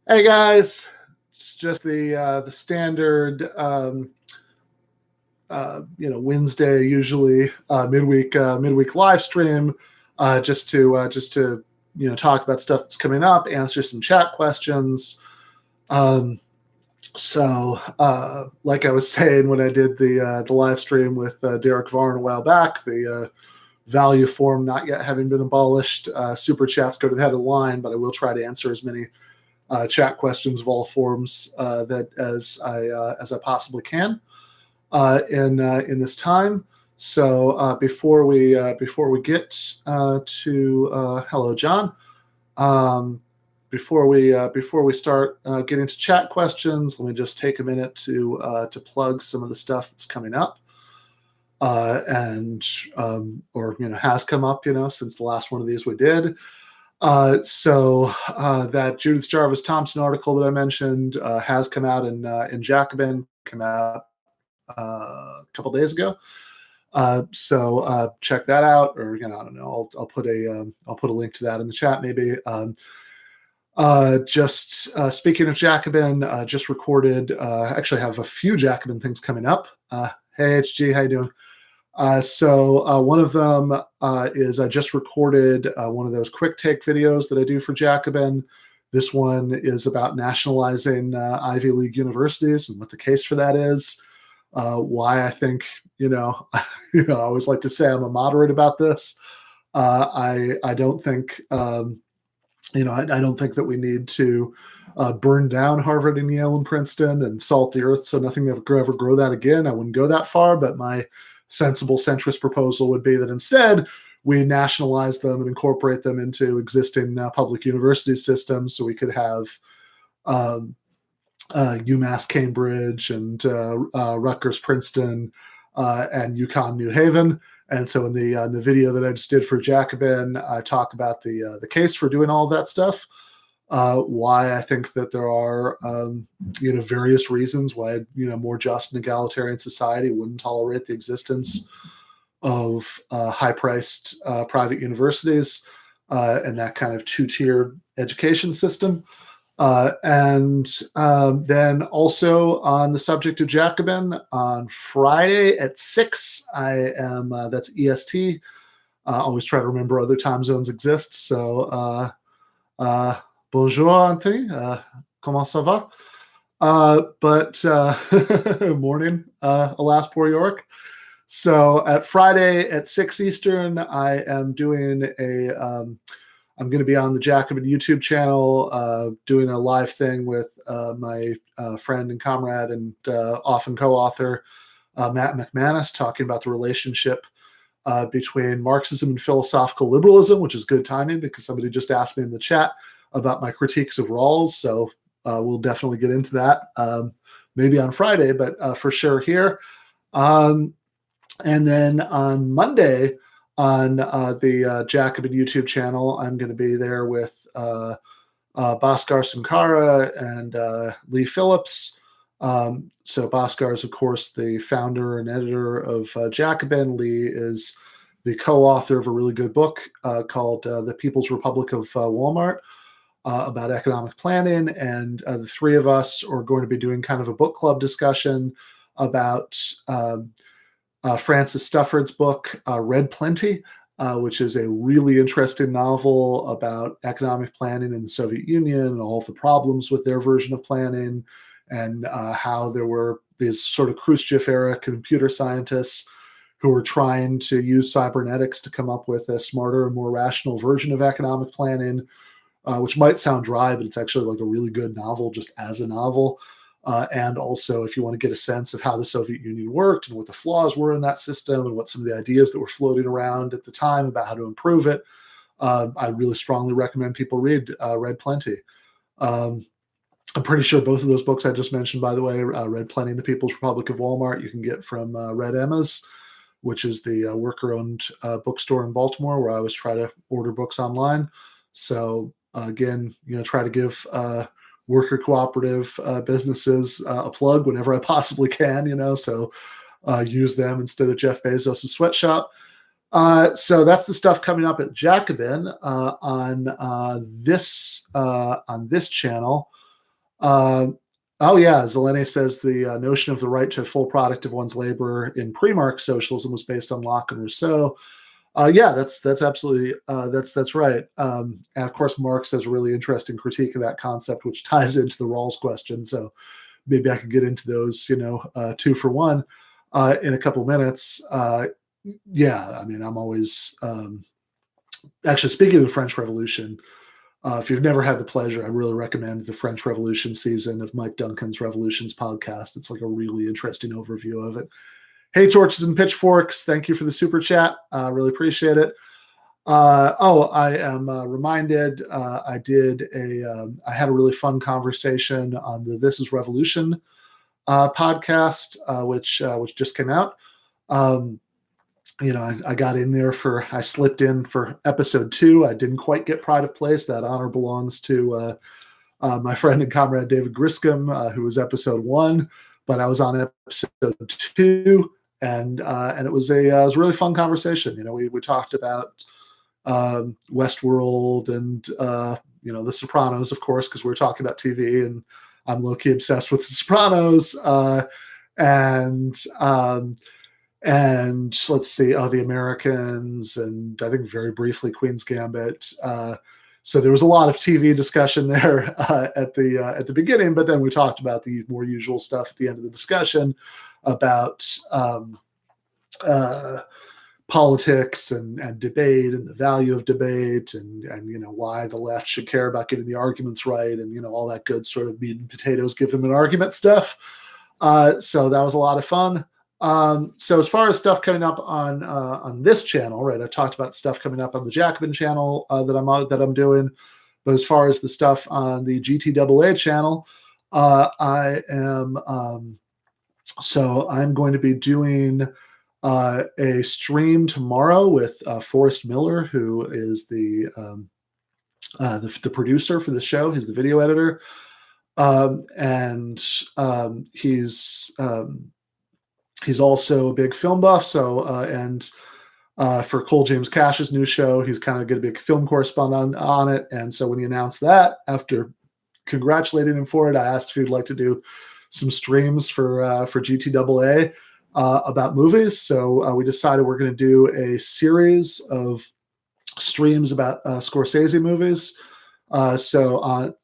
Hey guys, it's just the standard Wednesday usually midweek live stream just to talk about stuff that's coming up, answer some chat questions. Um, like I was saying when I did the live stream with Derek Varn a while back, the value form not yet having been abolished, super chats go to the head of the line, but I will try to answer as many chat questions of all forms that as I possibly can in this time. So before we get to hello John, um, before we start getting to chat questions, let me just take a minute to plug some of the stuff that's coming up. And or has come up since the last one of these we did. That Judith Jarvis Thompson article that I mentioned has come out in Jacobin, come out a couple days ago. Check that out, or I don't know. I'll put a link to that in the chat maybe. Speaking of Jacobin, just recorded. Actually, have a few Jacobin things coming up. Hey HG, how you doing? One of them is I just recorded one of those quick take videos that I do for Jacobin. This one is about nationalizing Ivy League universities and what the case for that is. Why I think, I always like to say I'm a moderate about this. I don't think, I don't think that we need to burn down Harvard and Yale and Princeton and salt the earth so nothing ever grow that again. I wouldn't go that far, but my sensible centrist proposal would be that instead we nationalize them and incorporate them into existing public university systems, so we could have UMass Cambridge and Rutgers Princeton and UConn New Haven. And so in the video that I just did for Jacobin, I talk about the case for doing all of that stuff. Why I think that there are, various reasons why, more just and egalitarian society wouldn't tolerate the existence of high-priced private universities and that kind of two-tiered education system. Then also on the subject of Jacobin, on Friday at 6, I am, that's EST. Always try to remember other time zones exist. So, bonjour, Anthony. Comment ça va? Morning, alas, poor York. So at Friday at 6 Eastern, I am doing I'm going to be on the Jacobin YouTube channel doing a live thing with my friend and comrade and often co-author Matt McManus, talking about the relationship between Marxism and philosophical liberalism, which is good timing because somebody just asked me in the chat about my critiques of Rawls. So we'll definitely get into that maybe on Friday, but for sure here. And then on Monday on the Jacobin YouTube channel, I'm going to be there with Bhaskar Sankara and Lee Phillips. So Bhaskar is, of course, the founder and editor of Jacobin. Lee is the co-author of a really good book called The People's Republic of Walmart about economic planning. And the three of us are going to be doing kind of a book club discussion about Francis Stufford's book, Red Plenty, which is a really interesting novel about economic planning in the Soviet Union and all of the problems with their version of planning, and how there were these sort of Khrushchev-era computer scientists who were trying to use cybernetics to come up with a smarter and more rational version of economic planning, which might sound dry, but it's actually like a really good novel just as a novel. And also, if you want to get a sense of how the Soviet Union worked and what the flaws were in that system and what some of the ideas that were floating around at the time about how to improve it, I really strongly recommend people read Red Plenty. I'm pretty sure both of those books I just mentioned, by the way, Red Plenty and The People's Republic of Walmart, you can get from Red Emma's, which is the worker-owned bookstore in Baltimore, where I always try to order books online. So again, try to give worker cooperative businesses a plug whenever I possibly can, so use them instead of Jeff Bezos' sweatshop. So that's the stuff coming up at Jacobin on this channel. Uh, oh yeah, Zeleny says the notion of the right to full product of one's labor in pre-Marx socialism was based on Locke and Rousseau. Yeah, that's absolutely that's right. And of course, Marx has a really interesting critique of that concept, which ties into the Rawls question. So maybe I could get into those, two for one, in a couple minutes. Yeah, I mean, I'm always actually speaking of the French Revolution. If you've never had the pleasure, I really recommend the French Revolution season of Mike Duncan's Revolutions podcast. It's like a really interesting overview of it. Hey, Torches and Pitchforks, thank you for the super chat. Really appreciate it. I am reminded I had a really fun conversation on the This Is Revolution podcast, which just came out. I got in there I slipped in for episode 2. I didn't quite get Pride of Place. That honor belongs to my friend and comrade David Griscom, who was episode 1, but I was on episode 2, and it was a really fun conversation. We talked about Westworld and The Sopranos, of course, because we're talking about TV, and I'm low-key obsessed with The Sopranos, and let's see, The Americans, and I think very briefly Queen's Gambit. So there was a lot of TV discussion there at the beginning, but then we talked about the more usual stuff at the end of the discussion about politics and debate and the value of debate and why the left should care about getting the arguments right and all that good sort of meat and potatoes, give them an argument stuff. So that was a lot of fun. So as far as stuff coming up on this channel, right? I talked about stuff coming up on the Jacobin channel that I'm doing, but as far as the stuff on the GTAA channel, I'm going to be doing a stream tomorrow with Forrest Miller, who is the producer for the show. He's the video editor, and he's also a big film buff. So for Cole James Cash's new show, he's kind of going to be a film correspondent on it. And so when he announced that, after congratulating him for it, I asked if he'd like to do some streams for GTAA about movies. So we decided we're going to do a series of streams about Scorsese movies. So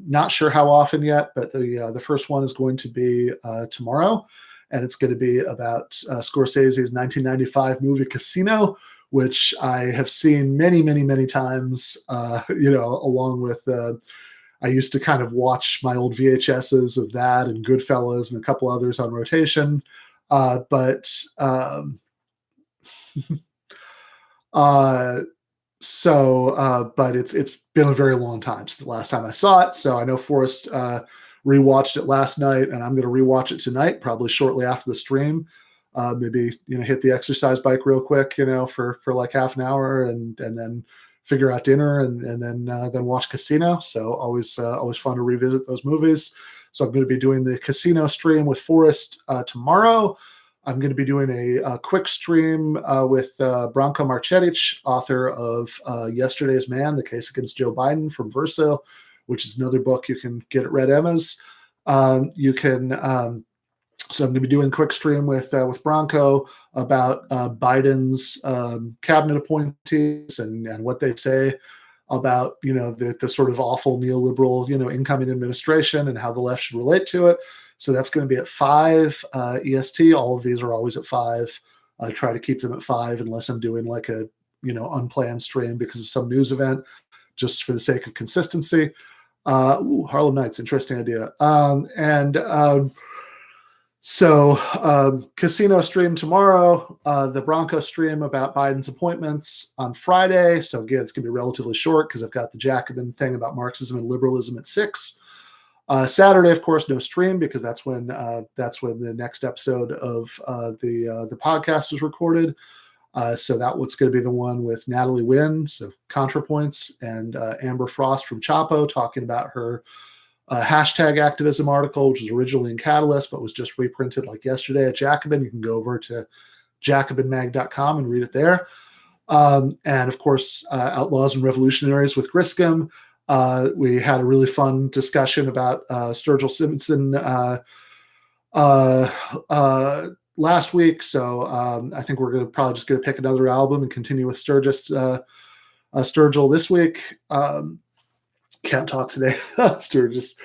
not sure how often yet, but the first one is going to be tomorrow. And it's going to be about Scorsese's 1995 movie Casino, which I have seen many, many, many times, along with I used to kind of watch my old VHSs of that and Goodfellas and a couple others on rotation. But it's been a very long time since the last time I saw it. So I know Forrest rewatched it last night, and I'm going to rewatch it tonight, probably shortly after the stream. Maybe hit the exercise bike real quick, for like half an hour, and then figure out dinner, and then watch Casino. So always fun to revisit those movies. So I'm going to be doing the Casino stream with Forrest tomorrow. I'm going to be doing a quick stream with Branko Marcetic, author of Yesterday's Man, The Case Against Joe Biden, from Verso, which is another book you can get at Red Emma's. So I'm going to be doing a quick stream with Branko about Biden's cabinet appointees and what they say about the sort of awful neoliberal incoming administration and how the left should relate to it. So that's going to be at 5 EST. All of these are always at 5. I try to keep them at 5 unless I'm doing like a unplanned stream because of some news event, just for the sake of consistency. Harlem Nights, interesting idea. So Casino stream tomorrow, the Bronco stream about Biden's appointments on Friday. So again, it's going to be relatively short because I've got the Jacobin thing about Marxism and liberalism at 6. Saturday, of course, no stream because that's when the next episode of the podcast is recorded. So that what's going to be the one with Natalie Wynn, so ContraPoints, and Amber Frost from Chapo talking about her hashtag activism article, which was originally in Catalyst, but was just reprinted like yesterday at Jacobin. You can go over to jacobinmag.com and read it there. And of course, Outlaws and Revolutionaries with Griscom. We had a really fun discussion about Sturgill Simpson uh, last week, so I think we're probably just going to pick another album and continue with Sturgill this week. Can't talk today. Sturgis.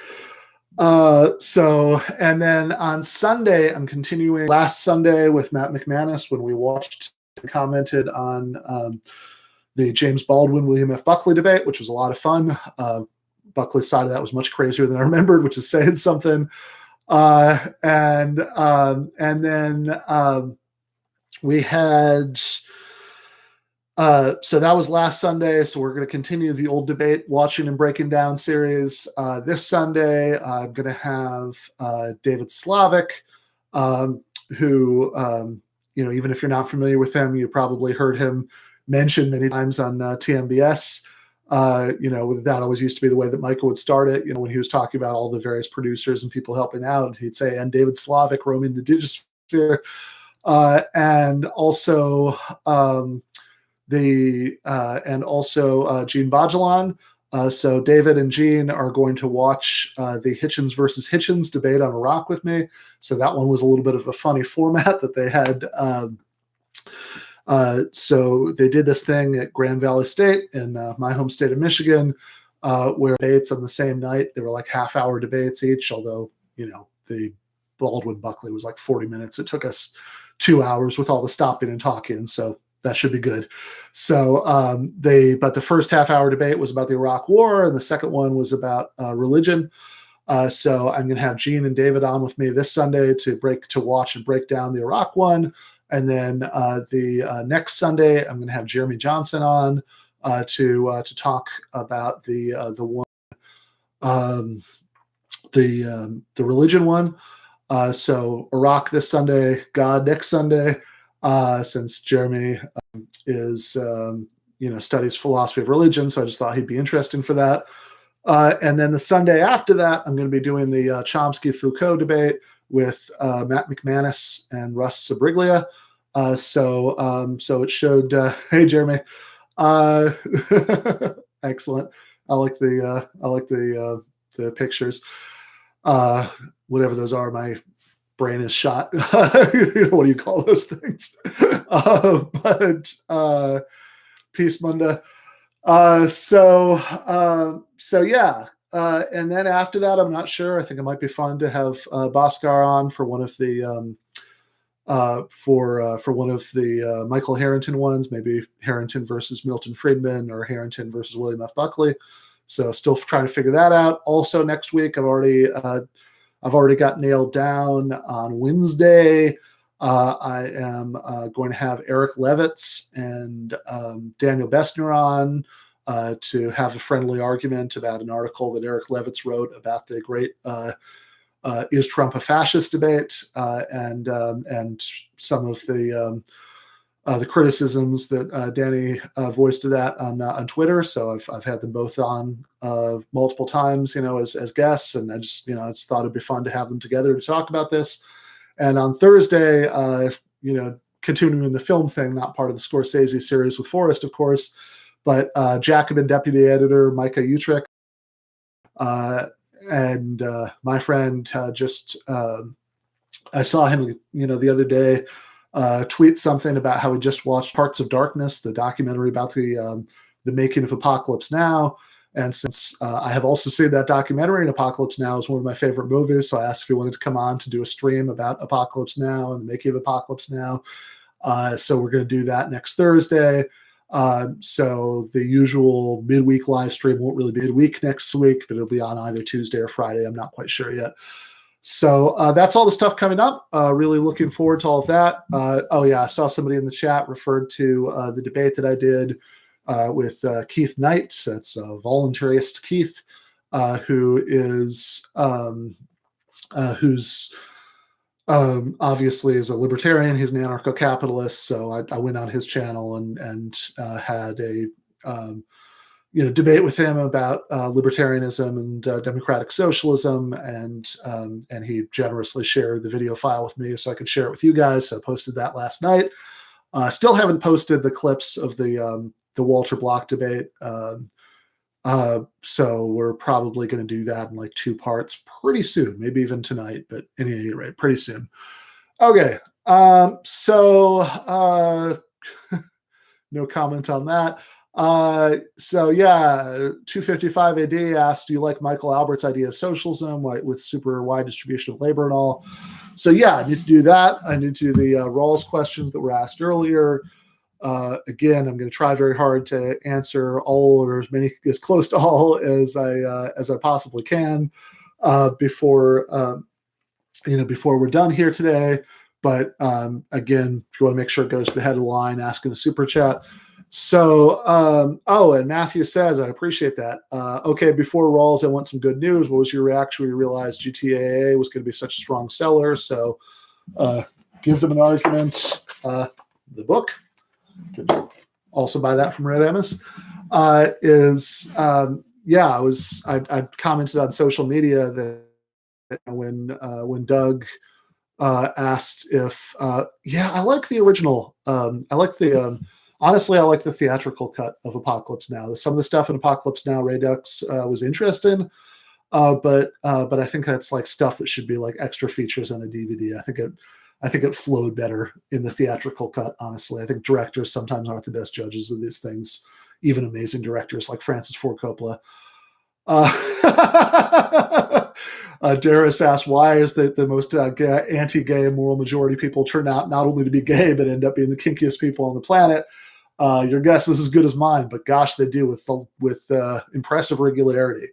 And then on Sunday, I'm continuing last Sunday with Matt McManus when we watched and commented on the James Baldwin, William F. Buckley debate, which was a lot of fun. Buckley's side of that was much crazier than I remembered, which is saying something. And then we had... so that was last Sunday. So we're going to continue the old debate watching and breaking down series. This Sunday, I'm going to have David Slavic, who, even if you're not familiar with him, you probably heard him mentioned many times on TMBS. That always used to be the way that Michael would start it. When he was talking about all the various producers and people helping out, he'd say, and David Slavic roaming the digisphere. And also Gene Bajalan. So David and Gene are going to watch the Hitchens versus Hitchens debate on Iraq with me. So that one was a little bit of a funny format that they had. So they did this thing at Grand Valley State in my home state of Michigan, where debates on the same night. They were like half-hour debates each, although, the Baldwin-Buckley was like 40 minutes. It took us 2 hours with all the stopping and talking, so that should be good. So but the first half-hour debate was about the Iraq War, and the second one was about religion. So I'm going to have Gene and David on with me this Sunday to watch and break down the Iraq one. And then the next Sunday, I'm going to have Jeremy Johnson on to talk about the religion one. So Iraq this Sunday, God next Sunday, since Jeremy is studies philosophy of religion, so I just thought he'd be interesting for that. And then the Sunday after that, I'm going to be doing the Chomsky-Foucault debate with Matt McManus and Russ Sabriglia. So it showed. Hey, Jeremy. Excellent. I like the pictures. Whatever those are, my brain is shot. What do you call those things? But peace, Munda. So yeah. And then after that, I'm not sure. I think it might be fun to have Bhaskar on for one of the for one of the Michael Harrington ones, maybe Harrington versus Milton Friedman or Harrington versus William F. Buckley. So still trying to figure that out. Also next week, I've already got nailed down on Wednesday. I am going to have Eric Levitz and Daniel Bessner on to have a friendly argument about an article that Eric Levitz wrote about the great "Is Trump a Fascist?" debate and some of the criticisms that Danny voiced to that on Twitter. So I've had them both on multiple times, as guests, and I just thought it'd be fun to have them together to talk about this. And on Thursday, continuing the film thing, not part of the Scorsese series with Forrest, of course, but Jacobin deputy editor Micah Utrecht and my friend I saw him, the other day tweet something about how he just watched Hearts of Darkness, the documentary about the making of Apocalypse Now. And since I have also seen that documentary, and Apocalypse Now is one of my favorite movies, so I asked if he wanted to come on to do a stream about Apocalypse Now and the making of Apocalypse Now. So we're going to do that next Thursday. So the usual midweek live stream won't really be midweek next week, but it'll be on either Tuesday or Friday. I'm not quite sure yet. So that's all the stuff coming up. Really looking forward to all of that. Oh yeah, I saw somebody in the chat referred to the debate that I did with Keith Knight. That's voluntarist Keith, who's obviously is a libertarian. He's an anarcho-capitalist. So I went on his channel and had a debate with him about libertarianism and democratic socialism, and he generously shared the video file with me so I could share it with you guys. So I posted that last night. Still haven't posted the clips of the Walter Block debate So we're probably going to do that in like 2 parts pretty soon, maybe even tonight, but at any rate, pretty soon. Okay. No comment on that. So yeah, 255 AD asked, do you like Michael Albert's idea of socialism with super wide distribution of labor and all? So yeah, I need to do that. I need to do the Rawls questions that were asked earlier. Again, I'm going to try very hard to answer all or as close to all as I possibly can before we're done here today. But again, if you want to make sure it goes to the head of the line, ask in a super chat. So, and Matthew says, I appreciate that. Okay, before Rawls, I want some good news. What was your reaction when you realized GTAA was going to be such a strong seller? So, give them an argument. The book, could also buy that from Red Emis. I commented on social media that when Doug asked if I like the original. Honestly, I like the theatrical cut of Apocalypse Now. Some of the stuff in Apocalypse Now Redux was interesting, but I think that's like stuff that should be like extra features on a DVD. I think it flowed better in the theatrical cut. Honestly, I think directors sometimes aren't the best judges of these things, even amazing directors like Francis Ford Coppola. Darius asked, why is the most anti-gay moral majority people turn out not only to be gay, but end up being the kinkiest people on the planet? Your guess is as good as mine, but gosh, they do with impressive regularity.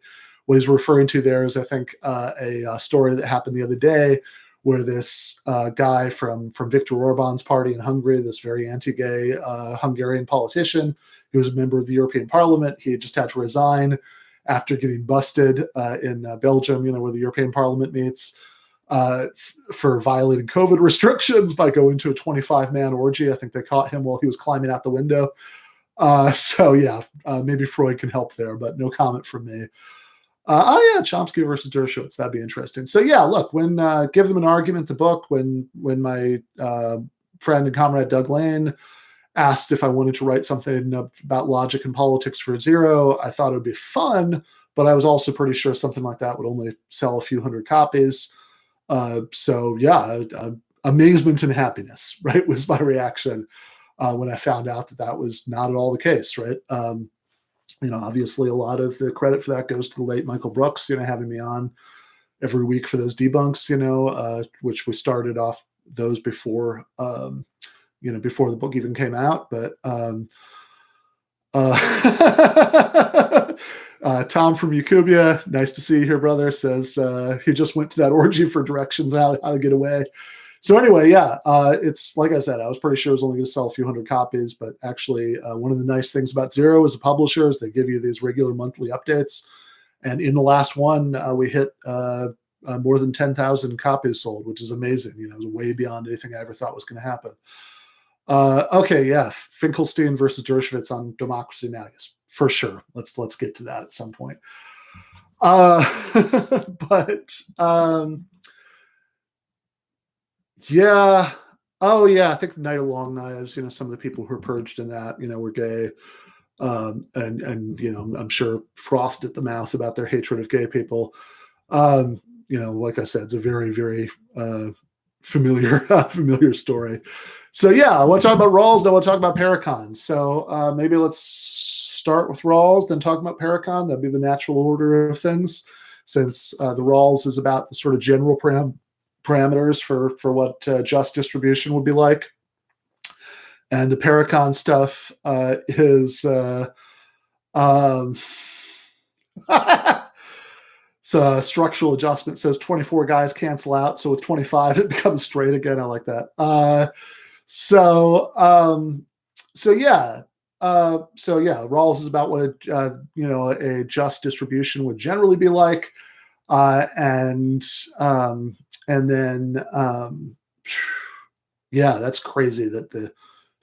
What he's referring to there is, I think, a story that happened the other day where this guy from Viktor Orban's party in Hungary, this very anti-gay Hungarian politician, who was a member of the European Parliament, he had just had to resign after getting busted in Belgium, where the European Parliament meets, for violating COVID restrictions by going to a 25-man orgy. I think they caught him while he was climbing out the window. Maybe Freud can help there, but no comment from me. Chomsky versus Dershowitz. That'd be interesting. So yeah, look, when Give Them an Argument, the book, when my friend and comrade Doug Lane asked if I wanted to write something about logic and politics for Zero, I thought it would be fun, but I was also pretty sure something like that would only sell a few hundred copies. Amazement and happiness, right, was my reaction when I found out that was not at all the case, right? Obviously a lot of the credit for that goes to the late Michael Brooks, having me on every week for those debunks, which we started off those before, before the book even came out. But Tom from Yacubia, nice to see you here, brother, says he just went to that orgy for directions how to get away. So anyway, it's like I said, I was pretty sure it was only going to sell a few hundred copies, but actually one of the nice things about Zero as a publisher is they give you these regular monthly updates. And in the last one, we hit more than 10,000 copies sold, which is amazing. It was way beyond anything I ever thought was going to happen. Finkelstein versus Dershowitz on Democracy Now! Yes, for sure. Let's get to that at some point. I think the Night of Long Knives, some of the people who were purged in that, were gay. I'm sure frothed at the mouth about their hatred of gay people. Like I said, it's a very, very familiar story. So I want to talk about Rawls, then I want to talk about Paracon. So maybe let's start with Rawls, then talk about Paracon. That'd be the natural order of things, since the Rawls is about the sort of general parameters for what just distribution would be like. And the Paracon stuff is so structural adjustment says 24 guys cancel out, so with 25 it becomes straight again. I like that. Rawls is about what a just distribution would generally be like, and then that's crazy that the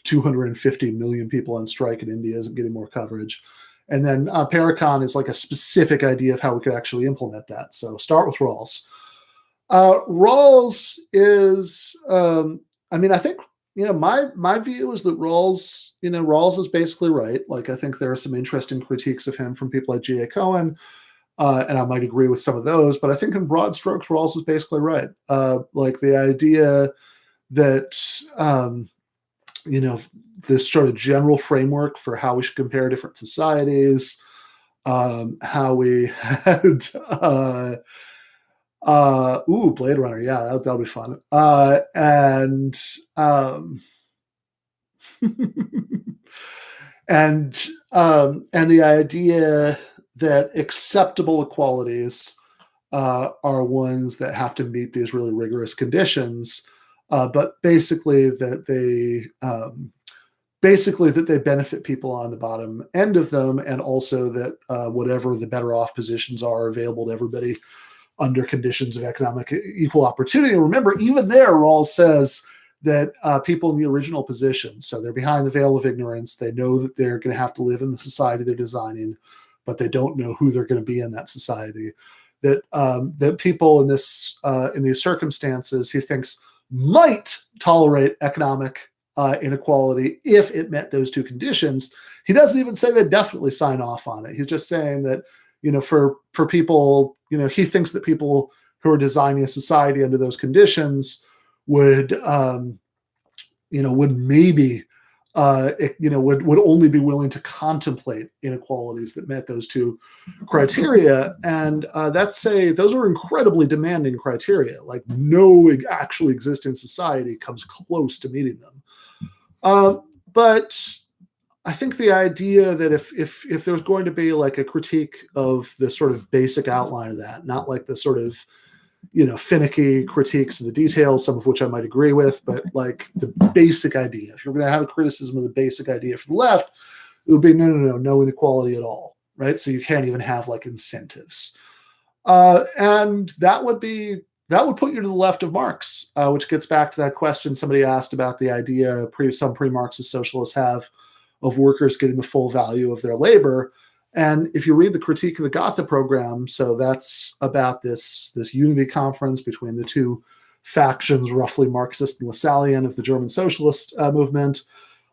250 million people on strike in India isn't getting more coverage. And then Paracon is like a specific idea of how we could actually implement that. So start with Rawls. Rawls is, I think my view is that Rawls is basically right. Like, I think there are some interesting critiques of him from people like G.A. Cohen, and I might agree with some of those. But I think in broad strokes, Rawls is basically right. Like the idea that you know this sort of general framework for how we should compare different societies, how we had Blade Runner, yeah, that'll be fun. And and the idea that acceptable equalities are ones that have to meet these really rigorous conditions, but basically that they benefit people on the bottom end of them, and also that whatever the better off positions are available to everybody under conditions of economic equal opportunity. And remember, even there, Rawls says that people in the original position, so they're behind the veil of ignorance, they know that they're going to have to live in the society they're designing, but they don't know who they're going to be in that society. That people in these circumstances, he thinks, might tolerate economic inequality if it met those two conditions. He doesn't even say they definitely sign off on it. He's just saying that, for people, he thinks that people who are designing a society under those conditions would maybe would only be willing to contemplate inequalities that met those two criteria. And those are incredibly demanding criteria. Like, no actually existing society comes close to meeting them. But I think the idea that if there's going to be like a critique of the sort of basic outline of that, not like the sort of finicky critiques of the details, some of which I might agree with, but like the basic idea. If you're going to have a criticism of the basic idea for the left, it would be no inequality at all, right? So you can't even have like incentives, and that would put you to the left of Marx, which gets back to that question somebody asked about the idea some pre-Marxist socialists have of workers getting the full value of their labor. And if you read the Critique of the Gotha program, so that's about this unity conference between the two factions, roughly Marxist and Lassallean, of the German socialist movement.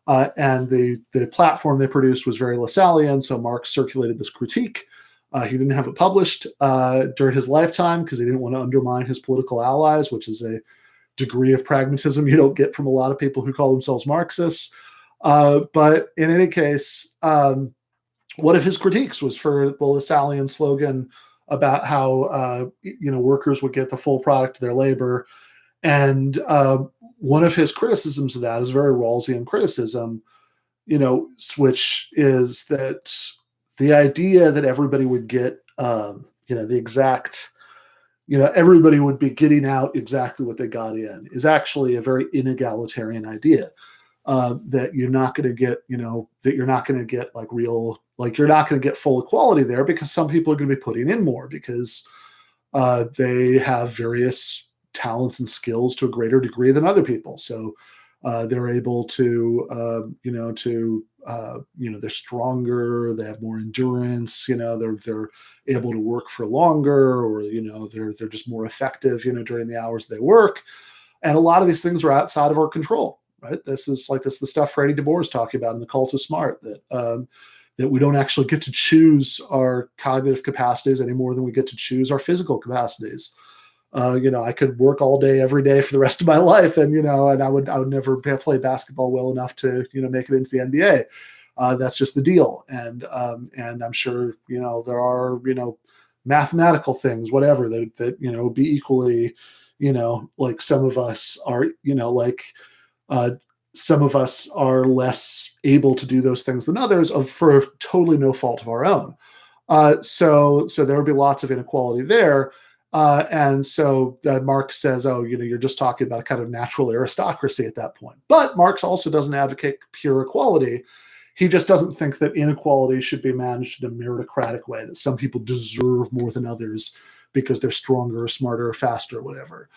And the platform they produced was very Lassallean, so Marx circulated this critique. He didn't have it published during his lifetime because he didn't want to undermine his political allies, which is a degree of pragmatism you don't get from a lot of people who call themselves Marxists. But in any case, one of his critiques was for the Lassallean slogan about how workers would get the full product of their labor. And one of his criticisms of that is a very Rawlsian criticism, which is that the idea that everybody would get everybody would be getting out exactly what they got in is actually a very inegalitarian idea. That you're not going to get, you're not going to get full equality there, because some people are going to be putting in more because they have various talents and skills to a greater degree than other people. So they're able to, they're stronger, they have more endurance, they're able to work for longer, or, they're just more effective, during the hours they work. And a lot of these things are outside of our control. Right. This is the stuff Freddie DeBoer is talking about in The Cult of Smart, that we don't actually get to choose our cognitive capacities any more than we get to choose our physical capacities. I could work all day, every day for the rest of my life, and I would never play basketball well enough to make it into the NBA. That's just the deal. And I'm sure there are mathematical things, whatever, that would be equally like some of us are some of us are less able to do those things than others, for totally no fault of our own. So there would be lots of inequality there. And so Marx says, you're just talking about a kind of natural aristocracy at that point. But Marx also doesn't advocate pure equality. He just doesn't think that inequality should be managed in a meritocratic way, that some people deserve more than others because they're stronger or smarter or faster or whatever.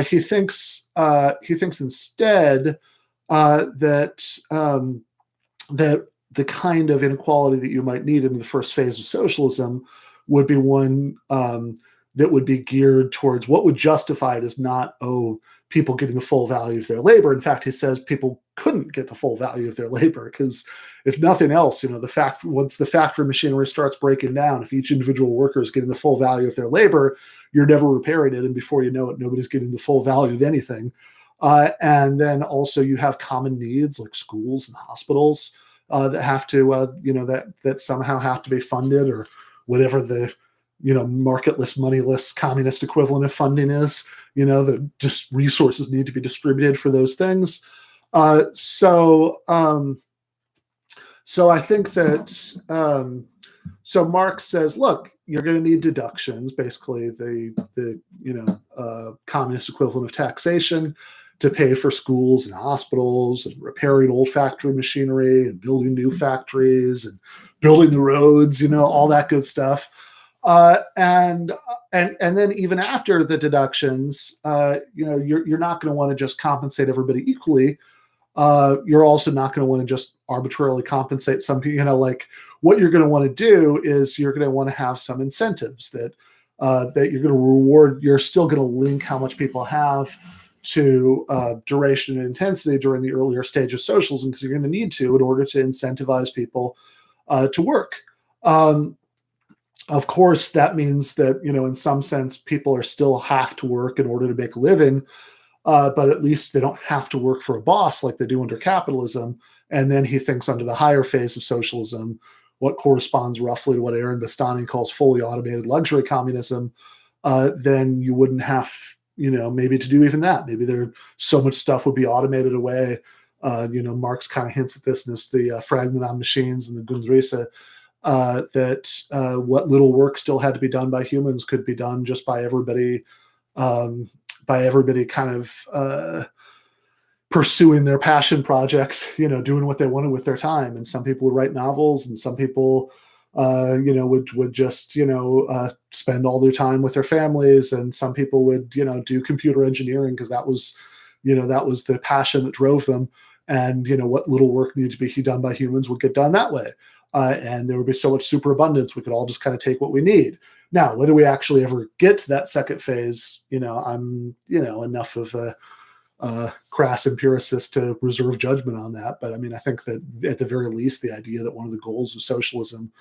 He thinks instead that the kind of inequality that you might need in the first phase of socialism would be one that would be geared towards what would justify it as not, people getting the full value of their labor. In fact, he says people couldn't get the full value of their labor because, if nothing else, once the factory machinery starts breaking down, if each individual worker is getting the full value of their labor, you're never repairing it, and before you know it, nobody's getting the full value of anything. And then also you have common needs like schools and hospitals that have to, that somehow have to be funded, or whatever the marketless, moneyless, communist equivalent of funding is. That just resources need to be distributed for those things. So I think that so Marx says, look, you're going to need deductions, basically the communist equivalent of taxation, to pay for schools and hospitals and repairing old factory machinery and building new factories and building the roads, all that good stuff. And then even after the deductions, you're not going to want to just compensate everybody equally. You're also not going to want to just arbitrarily compensate some people. Like, what you're going to want to do is you're going to want to have some incentives that you're going to reward. You're still going to link how much people have to duration and intensity during the earlier stage of socialism, because you're going to need to in order to incentivize people to work. Of course, that means that, in some sense, people are still have to work in order to make a living, but at least they don't have to work for a boss like they do under capitalism. And then he thinks under the higher phase of socialism, what corresponds roughly to what Aaron Bastani calls fully automated luxury communism, then you wouldn't have, maybe to do even that. Maybe so much stuff would be automated away. Marx kind of hints at this in the Fragment on Machines and the Grundrisse, that what little work still had to be done by humans could be done just by everybody kind of pursuing their passion projects, doing what they wanted with their time. And some people would write novels, and some people, would just, spend all their time with their families. And some people would, do computer engineering because that was the passion that drove them. And, what little work needed to be done by humans would get done that way. And there would be so much superabundance, we could all just kind of take what we need. Now, whether we actually ever get to that second phase, I'm, enough of a crass empiricist to reserve judgment on that. But I mean, I think that at the very least, the idea that one of the goals of socialism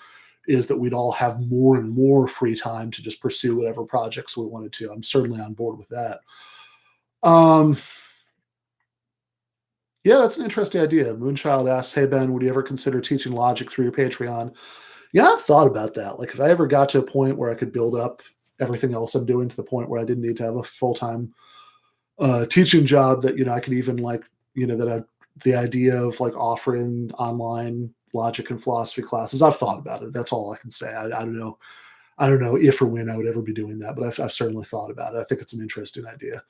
is that we'd all have more and more free time to just pursue whatever projects we wanted to. I'm certainly on board with that. Yeah, that's an interesting idea. Moonchild asks, hey, Ben, would you ever consider teaching logic through your Patreon? Yeah, I've thought about that. Like, if I ever got to a point where I could build up everything else I'm doing to the point where I didn't need to have a full-time teaching job, that, I could even the idea of like offering online logic and philosophy classes, I've thought about it. That's all I can say. I don't know. I don't know if or when I would ever be doing that, but I've certainly thought about it. I think it's an interesting idea.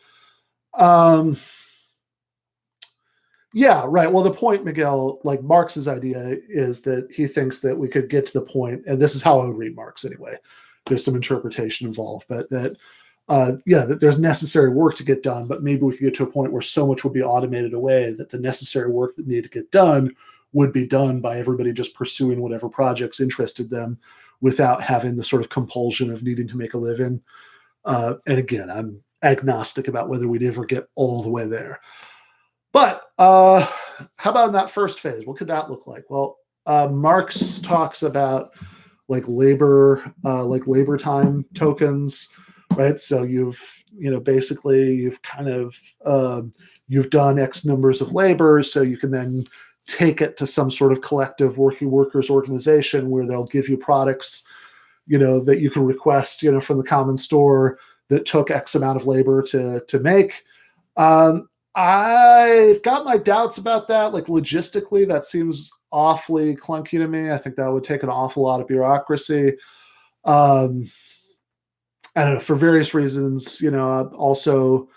Yeah, right. Well, the point, Miguel, like Marx's idea is that he thinks that we could get to the point, and this is how I would read Marx anyway. There's some interpretation involved, but that there's necessary work to get done, but maybe we could get to a point where so much would be automated away that the necessary work that needed to get done would be done by everybody just pursuing whatever projects interested them without having the sort of compulsion of needing to make a living. And again, I'm agnostic about whether we'd ever get all the way there. But how about in that first phase? What could that look like? Well, Marx talks about like labor time tokens, right? So you've done X numbers of labor, so you can then take it to some sort of collective workers organization where they'll give you products, that you can request, from the common store that took X amount of labor to make. I've got my doubts about that. Like, logistically, that seems awfully clunky to me. I think that would take an awful lot of bureaucracy. I don't know, for various reasons, also,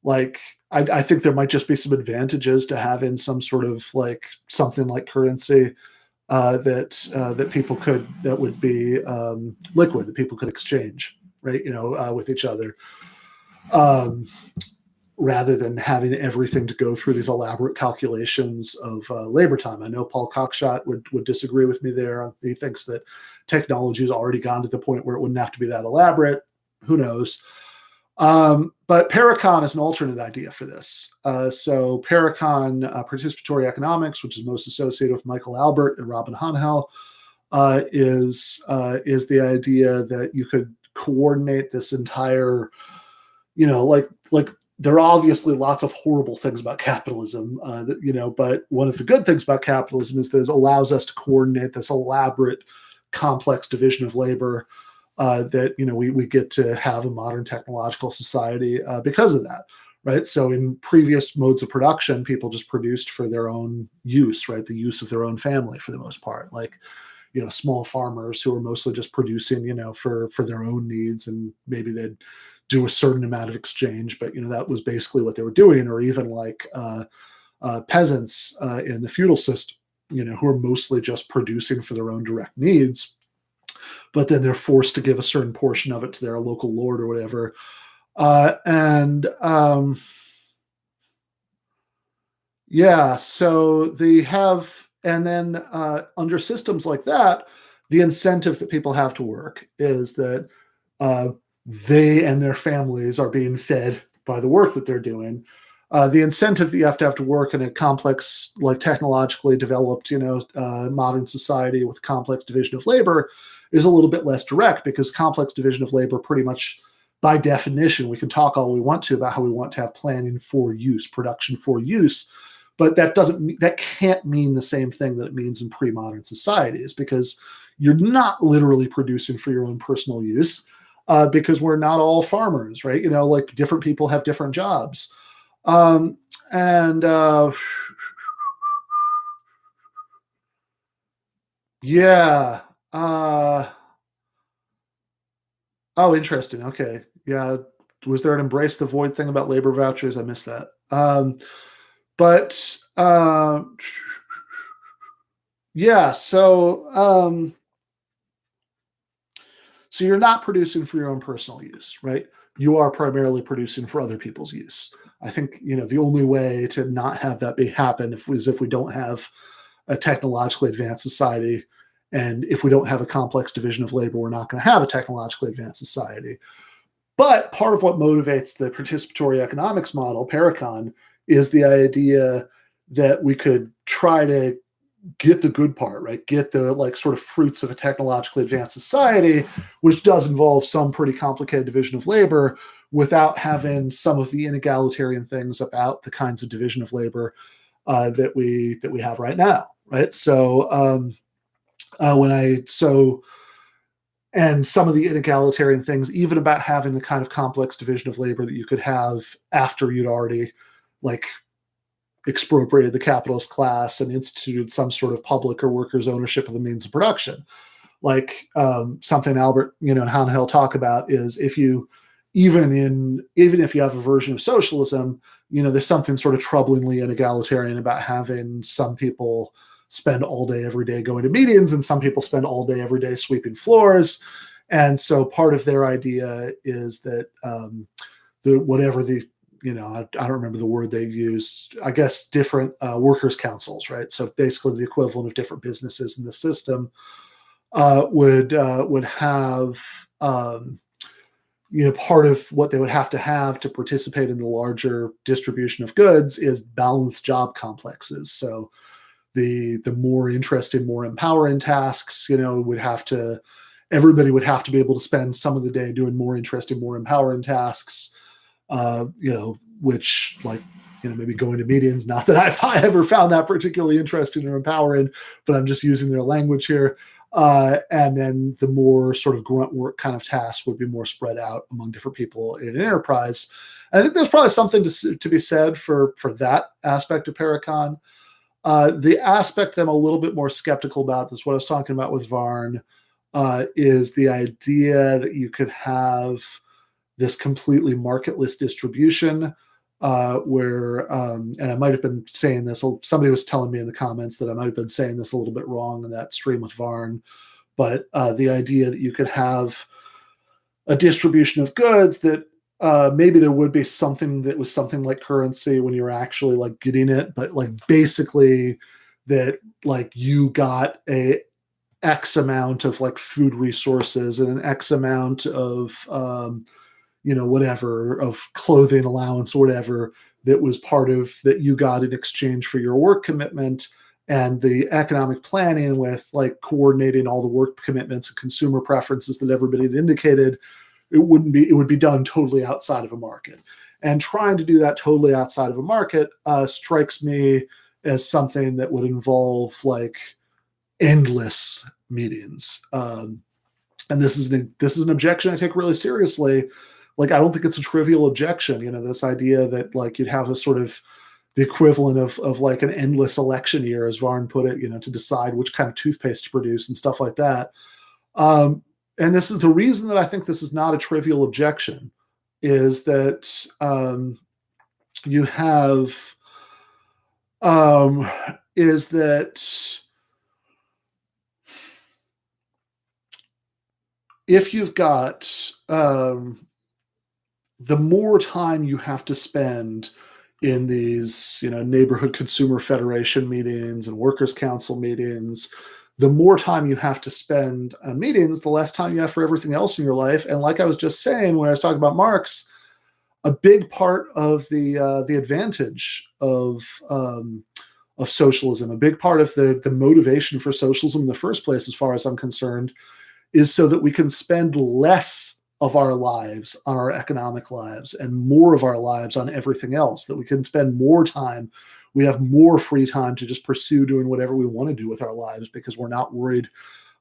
like, I think there might just be some advantages to having some sort of like something like currency that people could, that would be liquid, that people could exchange, right? With each other. Rather than having everything to go through these elaborate calculations of labor time. I know Paul Cockshott would disagree with me there. He thinks that technology has already gone to the point where it wouldn't have to be that elaborate. Who knows? But Paracon is an alternate idea for this. So Paracon participatory economics, which is most associated with Michael Albert and Robin Hanhel, is the idea that you could coordinate this entire, like there are obviously lots of horrible things about capitalism, but one of the good things about capitalism is that it allows us to coordinate this elaborate, complex division of labor that we get to have a modern technological society because of that, right? So in previous modes of production, people just produced for their own use, right? The use of their own family for the most part, like small farmers who are mostly just producing, for their own needs, and maybe they'd do a certain amount of exchange, but that was basically what they were doing. Or even like peasants in the feudal system, who are mostly just producing for their own direct needs, but then they're forced to give a certain portion of it to their local lord or whatever. So they have, and then under systems like that, the incentive that people have to work is that they and their families are being fed by the work that they're doing. The incentive that you have to work in a complex, like technologically developed, modern society with complex division of labor is a little bit less direct, because complex division of labor pretty much by definition, we can talk all we want to about how we want to have planning for use, production for use, but that can't mean the same thing that it means in pre-modern societies, because you're not literally producing for your own personal use, because we're not all farmers, right? Like different people have different jobs. And yeah. Oh, interesting. Okay. Yeah. Was there an embrace the void thing about labor vouchers? I missed that. But yeah. So you're not producing for your own personal use, right? You are primarily producing for other people's use. I think the only way to not have that happen is if we don't have a technologically advanced society, and if we don't have a complex division of labor, we're not going to have a technologically advanced society. But part of what motivates the participatory economics model, Paracon, is the idea that we could try to get the good part, right? Get the like sort of fruits of a technologically advanced society, which does involve some pretty complicated division of labor, without having some of the inegalitarian things about the kinds of division of labor that we have right now, right? So and some of the inegalitarian things, even about having the kind of complex division of labor that you could have after you'd already like expropriated the capitalist class and instituted some sort of public or workers' ownership of the means of production. Like something Albert, and Hanhel talk about is even if you have a version of socialism, there's something sort of troublingly inegalitarian about having some people spend all day every day going to meetings, and some people spend all day every day sweeping floors. And so part of their idea is that I don't remember the word they used, I guess different workers' councils, right? So basically the equivalent of different businesses in the system would have, part of what they would have to participate in the larger distribution of goods is balanced job complexes. So the more interesting, more empowering tasks, everybody would have to be able to spend some of the day doing more interesting, more empowering tasks, which maybe going to meetings, not that I ever found that particularly interesting or empowering, but I'm just using their language here. And then the more sort of grunt work kind of tasks would be more spread out among different people in an enterprise. And I think there's probably something to be said for that aspect of Paracon. The aspect that I'm a little bit more skeptical about, this is what I was talking about with Varn, is the idea that you could have this completely marketless distribution where, and I might have been saying this, somebody was telling me in the comments that I might have been saying this a little bit wrong in that stream with Varn, but the idea that you could have a distribution of goods that maybe there would be something that was something like currency when you're actually like getting it, but like basically that like you got a X amount of like food resources and an X amount of whatever of clothing allowance or whatever that was part of that you got in exchange for your work commitment, and the economic planning with like coordinating all the work commitments and consumer preferences that everybody had indicated, it would be done totally outside of a market. And trying to do that totally outside of a market strikes me as something that would involve like endless meetings. And this is an objection I take really seriously. Like, I don't think it's a trivial objection. This idea that like you'd have a sort of the equivalent of like an endless election year, as Varn put it, to decide which kind of toothpaste to produce and stuff like that. And this is the reason that I think this is not a trivial objection, is that you have is that if you've got the more time you have to spend in these, neighborhood consumer federation meetings and workers' council meetings, the more time you have to spend on meetings, the less time you have for everything else in your life. And like I was just saying when I was talking about Marx, a big part of the advantage of socialism, a big part of the motivation for socialism in the first place, as far as I'm concerned, is so that we can spend less of our lives on our economic lives and more of our lives on everything else, that we can spend more time. We have more free time to just pursue doing whatever we want to do with our lives because we're not worried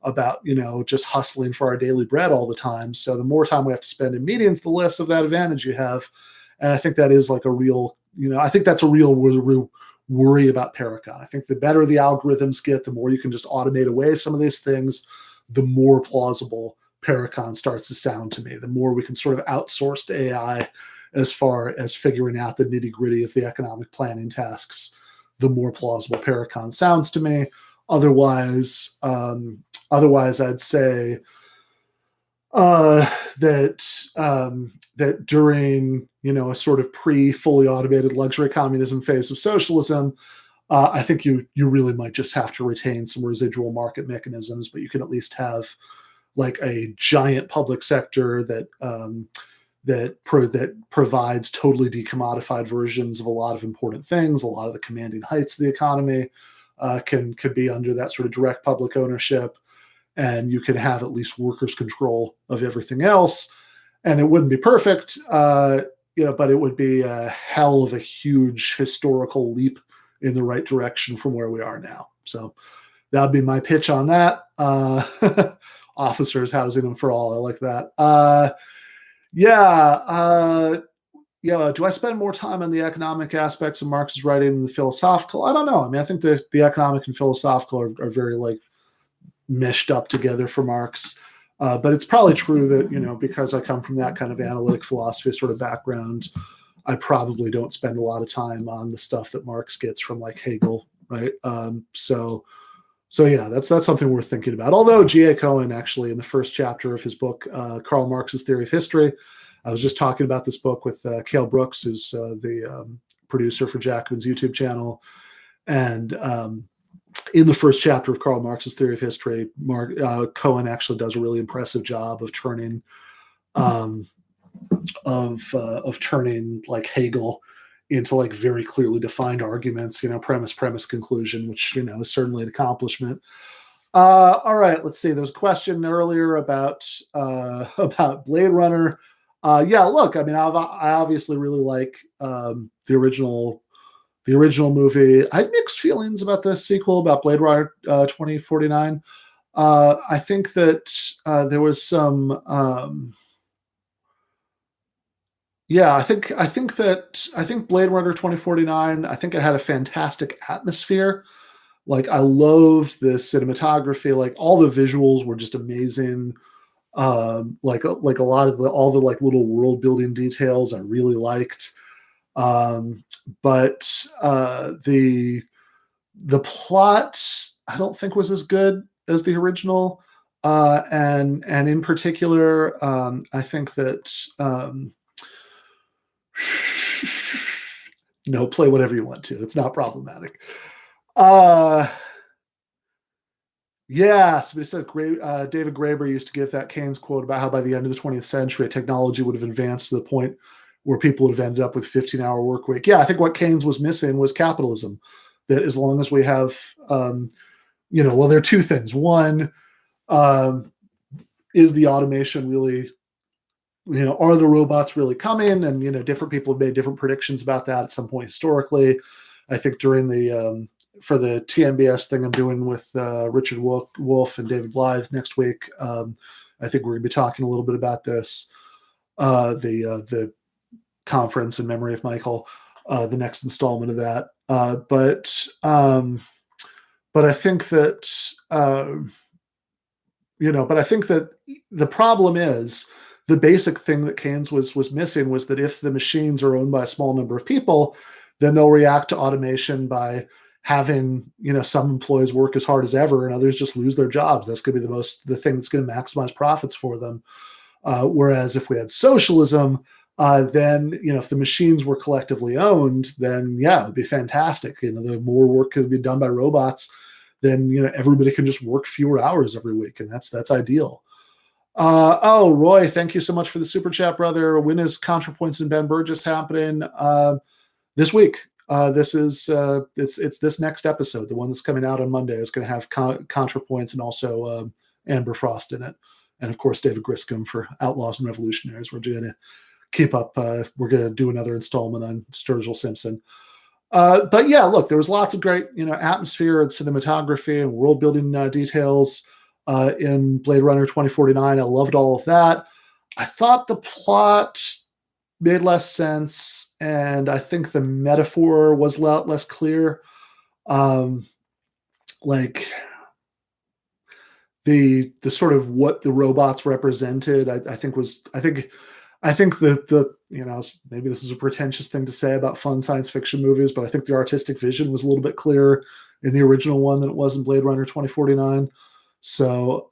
about, just hustling for our daily bread all the time. So the more time we have to spend in meetings, the less of that advantage you have. And I think that is like a real, I think that's a real worry about Paracon. I think the better the algorithms get, the more you can just automate away some of these things, the more plausible Paracon starts to sound to me. The more we can sort of outsource to AI as far as figuring out the nitty-gritty of the economic planning tasks, the more plausible Paracon sounds to me. Otherwise, I'd say that during a sort of pre-fully automated luxury communism phase of socialism, I think you really might just have to retain some residual market mechanisms, but you can at least have like a giant public sector that provides totally decommodified versions of a lot of important things. A lot of the commanding heights of the economy could be under that sort of direct public ownership, and you can have at least workers' control of everything else. And it wouldn't be perfect, but it would be a hell of a huge historical leap in the right direction from where we are now. So that'd be my pitch on that. Officers housing them for all. I like that. Do I spend more time on the economic aspects of Marx's writing than the philosophical? I don't know. I mean, I think the economic and philosophical are very like meshed up together for Marx. But it's probably true that, because I come from that kind of analytic philosophy sort of background, I probably don't spend a lot of time on the stuff that Marx gets from like Hegel, right? So yeah, that's something worth thinking about. Although G.A. Cohen actually, in the first chapter of his book, Karl Marx's Theory of History, I was just talking about this book with Cale Brooks, who's the producer for Jacobin's YouTube channel. And in the first chapter of Karl Marx's Theory of History, Cohen actually does a really impressive job of turning turning like Hegel into like very clearly defined arguments, premise, conclusion, which, is certainly an accomplishment. All right, let's see. There was a question earlier about Blade Runner. Look, I mean, I obviously really like the original movie. I had mixed feelings about the sequel, about Blade Runner 2049. I think that there was some. I think Blade Runner 2049, I think it had a fantastic atmosphere. Like, I loved the cinematography, like all the visuals were just amazing. Like a lot of all the like little world building details I really liked. But the plot I don't think was as good as the original. And in particular, I think that no, play whatever you want to. It's not problematic. Yeah, so he said David Graeber used to give that Keynes quote about how by the end of the 20th century, technology would have advanced to the point where people would have ended up with 15-hour work week. Yeah, I think what Keynes was missing was capitalism. That as long as we have, well, there are two things. One, um, is the automation really, are the robots really coming? And, different people have made different predictions about that at some point historically. I think during for the TMBS thing I'm doing with Richard Wolf and David Blythe next week, I think we're going to be talking a little bit about this, the conference in memory of Michael, the next installment of that. But I think that, but I think that the problem is the basic thing that Keynes was missing was that if the machines are owned by a small number of people, then they'll react to automation by having, some employees work as hard as ever and others just lose their jobs. That's going to be the thing that's going to maximize profits for them. Whereas if we had socialism, then, if the machines were collectively owned, then yeah, it'd be fantastic. The more work could be done by robots, then, everybody can just work fewer hours every week. And that's ideal. Roy, thank you so much for the super chat, brother. When is ContraPoints and Ben Burgis happening? This week. This is it's this next episode, the one that's coming out on Monday, is going to have ContraPoints and also Amber Frost in it, and of course David Griscom for Outlaws and Revolutionaries. We're going to keep up. We're going to do another installment on Sturgill Simpson. But yeah, look, there was lots of great atmosphere and cinematography and world building details in Blade Runner 2049. I loved all of that. I thought the plot made less sense, and I think the metaphor was a lot less clear. Like the sort of what the robots represented, I think the maybe this is a pretentious thing to say about fun science fiction movies, but I think the artistic vision was a little bit clearer in the original one than it was in Blade Runner 2049. So,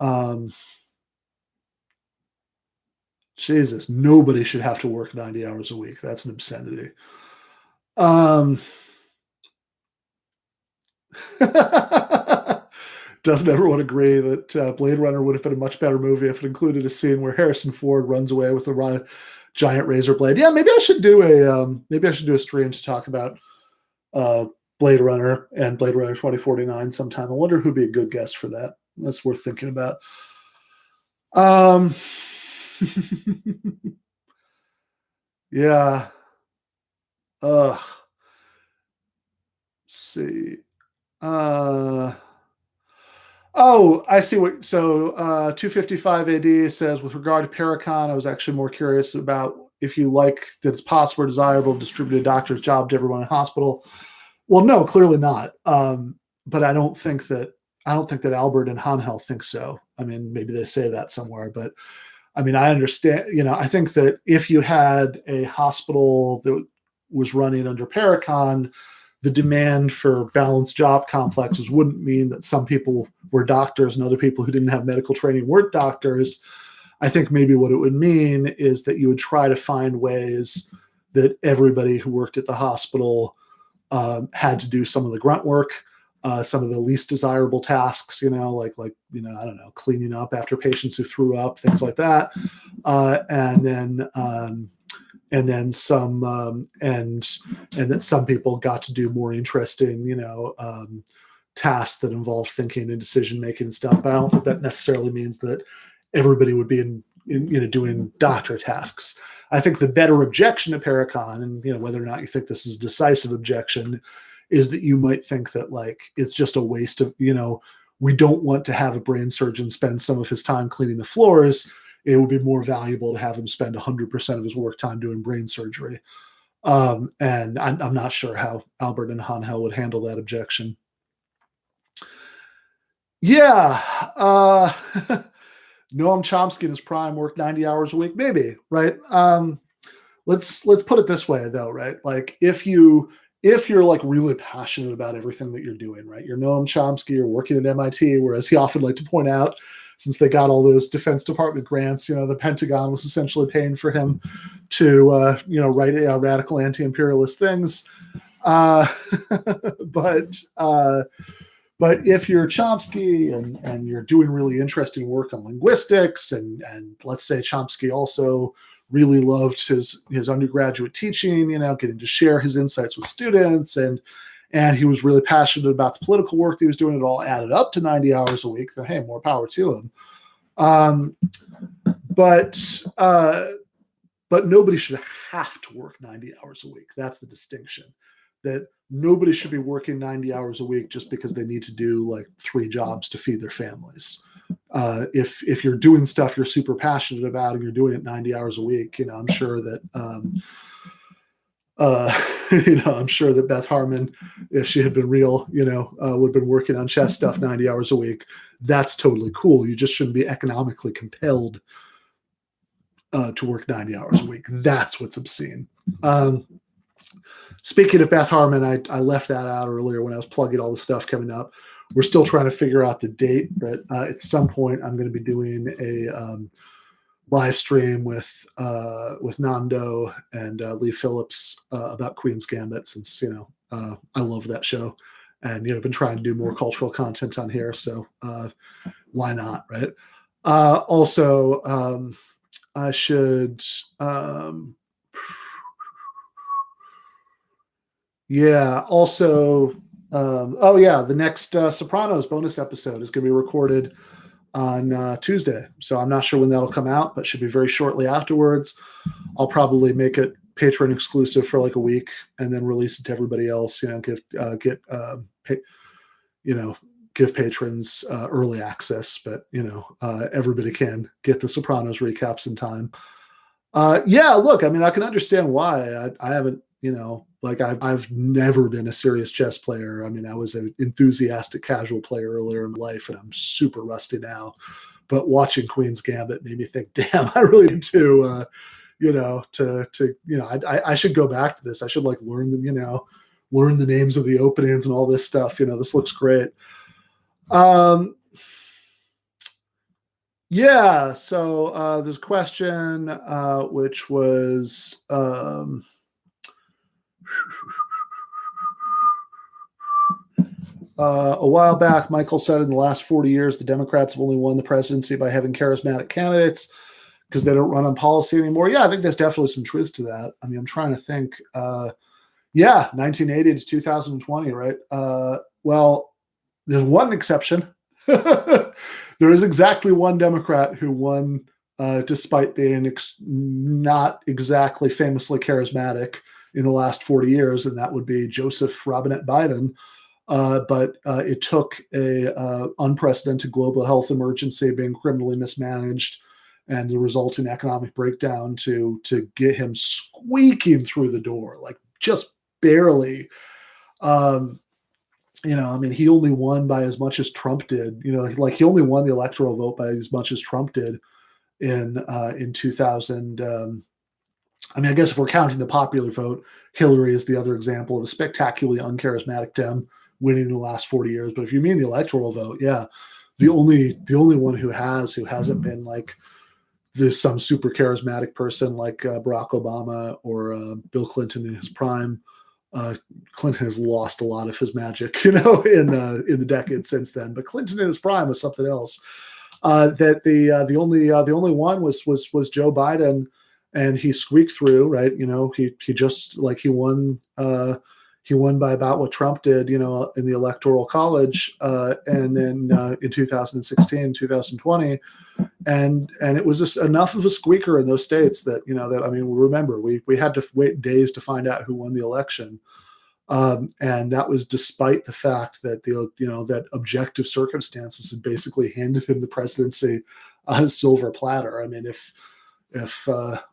Jesus, nobody should have to work 90 hours a week. That's an obscenity. Doesn't everyone agree that Blade Runner would have been a much better movie if it included a scene where Harrison Ford runs away with a giant razor blade? Yeah, maybe I should do a stream to talk about Blade Runner and Blade Runner 2049 sometime. I wonder who'd be a good guest for that. That's worth thinking about. Yeah. Ugh. Let's see. I see what. So 255 AD says, with regard to Paracon, I was actually more curious about if you like that it's possible or desirable to distribute a doctor's job to everyone in hospital. Well, no, clearly not. But I don't think that Albert and Hanhel think so. I mean, maybe they say that somewhere, but I mean, I understand. I think that if you had a hospital that was running under Paracon, the demand for balanced job complexes wouldn't mean that some people were doctors and other people who didn't have medical training weren't doctors. I think maybe what it would mean is that you would try to find ways that everybody who worked at the hospital had to do some of the grunt work, some of the least desirable tasks, like I don't know, cleaning up after patients who threw up, things like that, and then some, and then some people got to do more interesting, tasks that involved thinking and decision making and stuff. But I don't think that necessarily means that everybody would be in doing doctor tasks. I think the better objection to Paracon, and whether or not you think this is a decisive objection, is that you might think that it's just a waste of, we don't want to have a brain surgeon spend some of his time cleaning the floors. It would be more valuable to have him spend 100% of his work time doing brain surgery. And I'm not sure how Albert and Hanhel would handle that objection. Yeah. Noam Chomsky in his prime worked 90 hours a week, maybe, right? Let's put it this way, though, right? If you're really passionate about everything that you're doing, right? You're Noam Chomsky, you're working at MIT, whereas he often liked to point out, since they got all those Defense Department grants, the Pentagon was essentially paying for him to, write radical anti-imperialist things. But But if you're Chomsky and you're doing really interesting work on linguistics, and let's say Chomsky also really loved his undergraduate teaching, getting to share his insights with students, and he was really passionate about the political work that he was doing, it all added up to 90 hours a week, then hey, more power to him. But nobody should have to work 90 hours a week. That's the distinction. That nobody should be working 90 hours a week just because they need to do like 3 jobs to feed their families. If you're doing stuff you're super passionate about and you're doing it 90 hours a week, I'm sure that I'm sure that Beth Harmon, if she had been real, would have been working on chess stuff 90 hours a week. That's totally cool. You just shouldn't be economically compelled to work 90 hours a week. That's what's obscene. Speaking of Beth Harmon, I left that out earlier when I was plugging all the stuff coming up. We're still trying to figure out the date, but at some point I'm going to be doing a live stream with Nando and Lee Phillips about Queen's Gambit, since I love that show, and been trying to do more cultural content on here, so why not, right? Also, I should also the next Sopranos bonus episode is going to be recorded on Tuesday. So I'm not sure when that'll come out, but should be very shortly afterwards. I'll probably make it Patreon exclusive for like a week and then release it to everybody else, give patrons early access, but everybody can get the Sopranos recaps in time. Look, I mean, I can understand why. I haven't, I've never been a serious chess player. I mean, I was an enthusiastic casual player earlier in life, and I'm super rusty now. But watching Queen's Gambit made me think, damn, I really need to, I should go back to this. I should learn the names of the openings and all this stuff. This looks great. So there's a question, which was, a while back, Michael said in the last 40 years, the Democrats have only won the presidency by having charismatic candidates because they don't run on policy anymore. Yeah, I think there's definitely some truth to that. I mean, I'm trying to think. 1980 to 2020, right? Well, there's one exception. There is exactly one Democrat who won despite being not exactly famously charismatic in the last 40 years, and that would be Joseph Robinette Biden. But it took a unprecedented global health emergency being criminally mismanaged and the resulting economic breakdown to get him squeaking through the door, just barely. I mean, he only won by as much as Trump did. He only won the electoral vote by as much as Trump did in 2000. I mean, I guess if we're counting the popular vote, Hillary is the other example of a spectacularly uncharismatic Dem winning in the last 40 years. But if you mean the electoral vote, yeah, the only one who hasn't been there's some super charismatic person like Barack Obama or Bill Clinton in his prime. Clinton has lost a lot of his magic, in the decades since then. But Clinton in his prime was something else. That the only one was Joe Biden, and he squeaked through, right? He just he won. He won by about what Trump did, in the Electoral College, and then in 2016, 2020, and it was just enough of a squeaker in those states that I mean, remember we had to wait days to find out who won the election, and that was despite the fact that that objective circumstances had basically handed him the presidency on a silver platter. I mean, if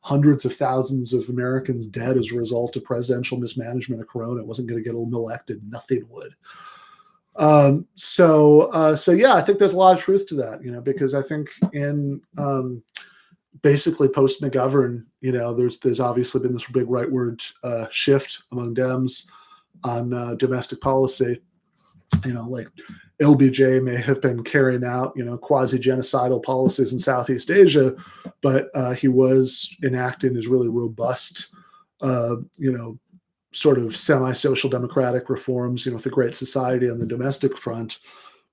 hundreds of thousands of Americans dead as a result of presidential mismanagement of Corona wasn't going to get him elected, nothing would. So yeah, I think there's a lot of truth to that, because I think in basically post McGovern, there's obviously been this big rightward shift among Dems on domestic policy. LBJ may have been carrying out, quasi-genocidal policies in Southeast Asia, but he was enacting these really robust, sort of semi-social democratic reforms, with the Great Society on the domestic front.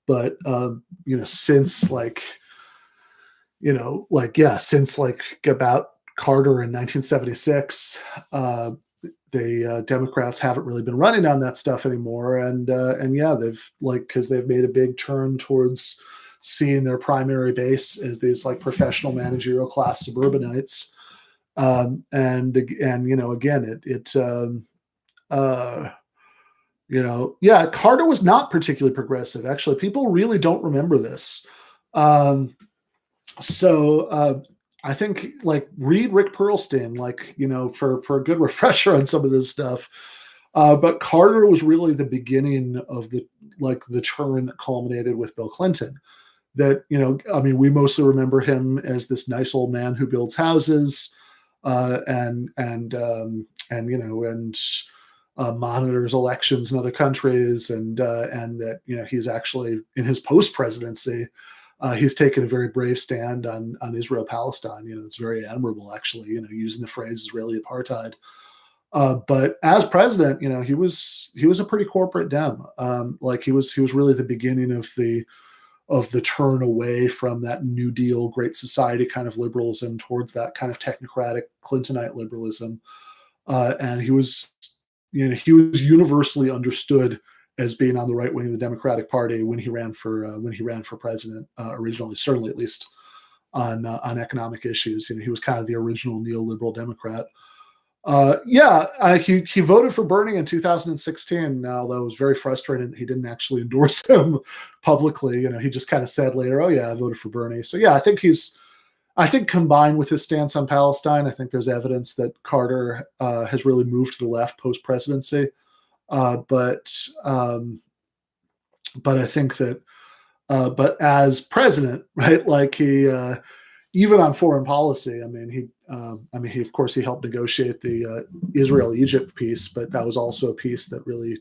But since since about Carter in 1976, the Democrats haven't really been running on that stuff anymore, and yeah, they've because they've made a big turn towards seeing their primary base as these professional managerial class suburbanites, and again uh, yeah, Carter was not particularly progressive. Actually, people really don't remember this. Um, so I think read Rick Perlstein, for a good refresher on some of this stuff. But Carter was really the beginning of the turn that culminated with Bill Clinton. That we mostly remember him as this nice old man who builds houses, and monitors elections in other countries, and that he's actually in his post presidency. He's taken a very brave stand on Israel Palestine. It's very admirable, actually. Using the phrase Israeli apartheid. But as president, he was a pretty corporate Dem. He was really the beginning of the turn away from that New Deal, Great Society kind of liberalism towards that kind of technocratic Clintonite liberalism. And he was universally understood as being on the right wing of the Democratic Party when he ran for president originally, certainly at least on economic issues. He was kind of the original neoliberal Democrat. He voted for Bernie in 2016, although it was very frustrating that he didn't actually endorse him publicly. He just kind of said later, "Oh yeah, I voted for Bernie." So yeah, I think combined with his stance on Palestine, I think there's evidence that Carter has really moved to the left post presidency. But I think that, but as president, right, he even on foreign policy, he of course he helped negotiate the Israel-Egypt peace, but that was also a peace that really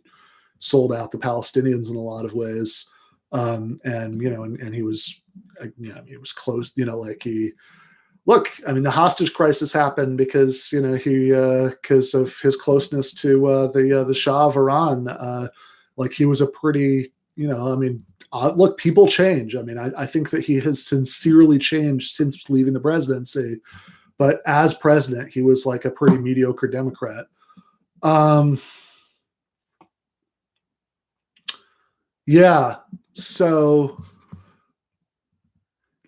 sold out the Palestinians in a lot of ways. And he was, he was close. The hostage crisis happened because because of his closeness to the Shah of Iran. He was a pretty, look, people change. I think that he has sincerely changed since leaving the presidency, but as president, he was a pretty mediocre Democrat. Yeah. So,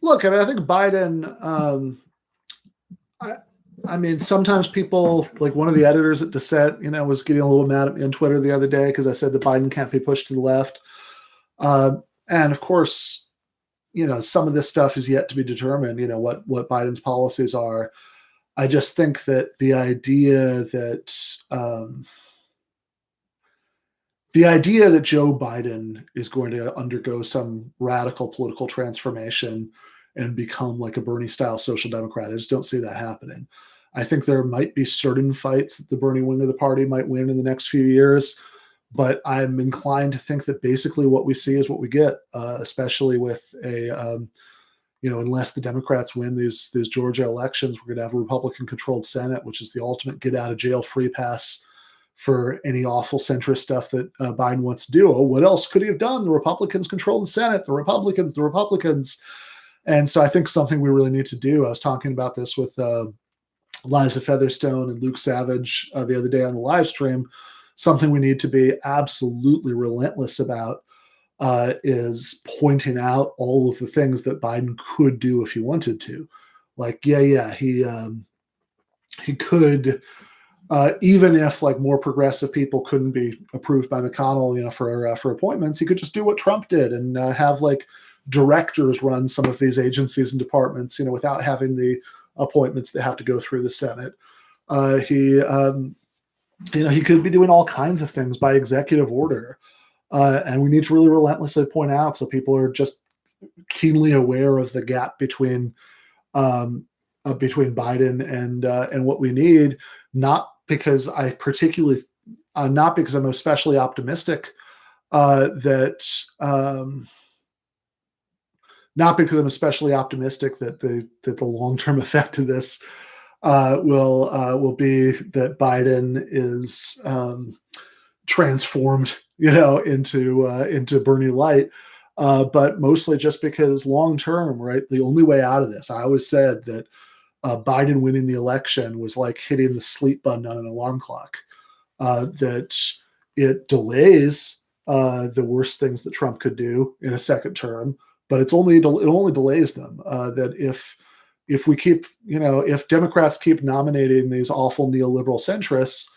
look, I think Biden. Sometimes people, one of the editors at Dissent, was getting a little mad at me on Twitter the other day because I said that Biden can't be pushed to the left. And of course, some of this stuff is yet to be determined, what Biden's policies are. I just think that the idea that Joe Biden is going to undergo some radical political transformation and become a Bernie-style social democrat, I just don't see that happening. I think there might be certain fights that the Bernie wing of the party might win in the next few years, but I'm inclined to think that basically what we see is what we get, especially with unless the Democrats win these Georgia elections, we're going to have a Republican-controlled Senate, which is the ultimate get-out-of-jail-free pass for any awful centrist stuff that Biden wants to do. Oh, what else could he have done? The Republicans control the Senate. The Republicans. And so I think something we really need to do. I was talking about this with Liza Featherstone and Luke Savage the other day on the live stream. Something we need to be absolutely relentless about is pointing out all of the things that Biden could do if he wanted to. He could, even if more progressive people couldn't be approved by McConnell, for appointments, he could just do what Trump did and have directors run some of these agencies and departments, without having the appointments that have to go through the Senate. He could be doing all kinds of things by executive order. And we need to really relentlessly point out so people are just keenly aware of the gap between Biden and what we need. Not because I'm especially optimistic not because I'm especially optimistic that the long-term effect of this will be that Biden is transformed, into Bernie Light. But mostly just because long term, right? The only way out of this, I always said that Biden winning the election was like hitting the sleep button on an alarm clock. That it delays the worst things that Trump could do in a second term, but it only delays them. That if we keep, if Democrats keep nominating these awful neoliberal centrists,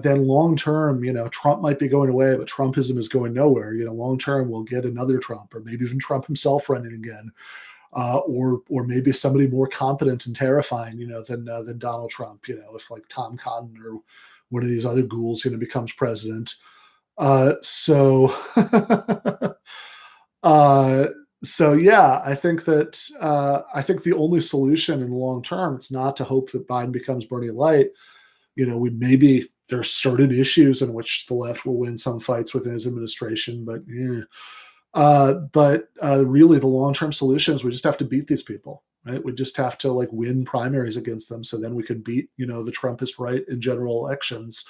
then long term, Trump might be going away, but Trumpism is going nowhere. Long term, we'll get another Trump, or maybe even Trump himself running again, or maybe somebody more competent and terrifying, than Donald Trump. If like Tom Cotton or one of these other ghouls, becomes president. So, so yeah, I think the only solution in the long term, it's not to hope that Biden becomes Bernie Light. There are certain issues in which the left will win some fights within his administration, but really the long-term solutions, we just have to beat these people, right? We just have to win primaries against them, so then we can beat the Trumpist right in general elections.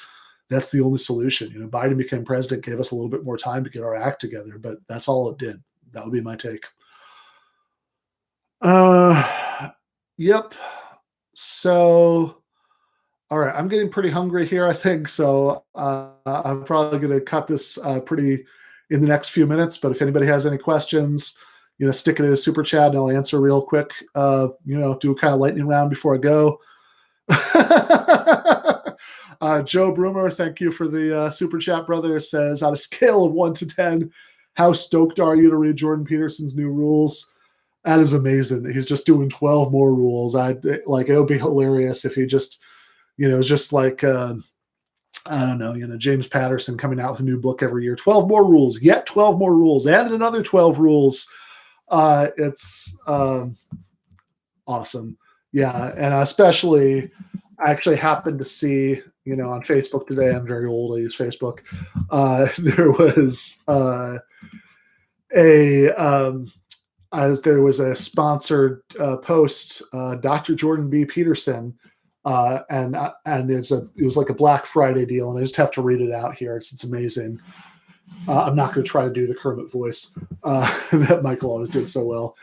That's the only solution. Biden became president, gave us a little bit more time to get our act together, but that's all it did. That would be my take. Yep. So, all right, I'm getting pretty hungry here, I think. So I'm probably going to cut this pretty in the next few minutes. But if anybody has any questions, stick it in a super chat and I'll answer real quick. Do a kind of lightning round before I go. Joe Broomer, thank you for the super chat, brother. Says, on a scale of 1 to 10, how stoked are you to read Jordan Peterson's new rules? That is amazing that he's just doing 12 more rules. It would be hilarious if he just, just like, I don't know, James Patterson coming out with a new book every year, 12 more rules, yet 12 more rules, and another 12 rules. It's awesome. Yeah. And especially, I actually happened to see, on Facebook today, I'm very old, I use Facebook. There was a sponsored post, Dr. Jordan B. Peterson, and it was like a Black Friday deal, and I just have to read it out here. It's amazing. I'm not going to try to do the Kermit voice that Michael always did so well.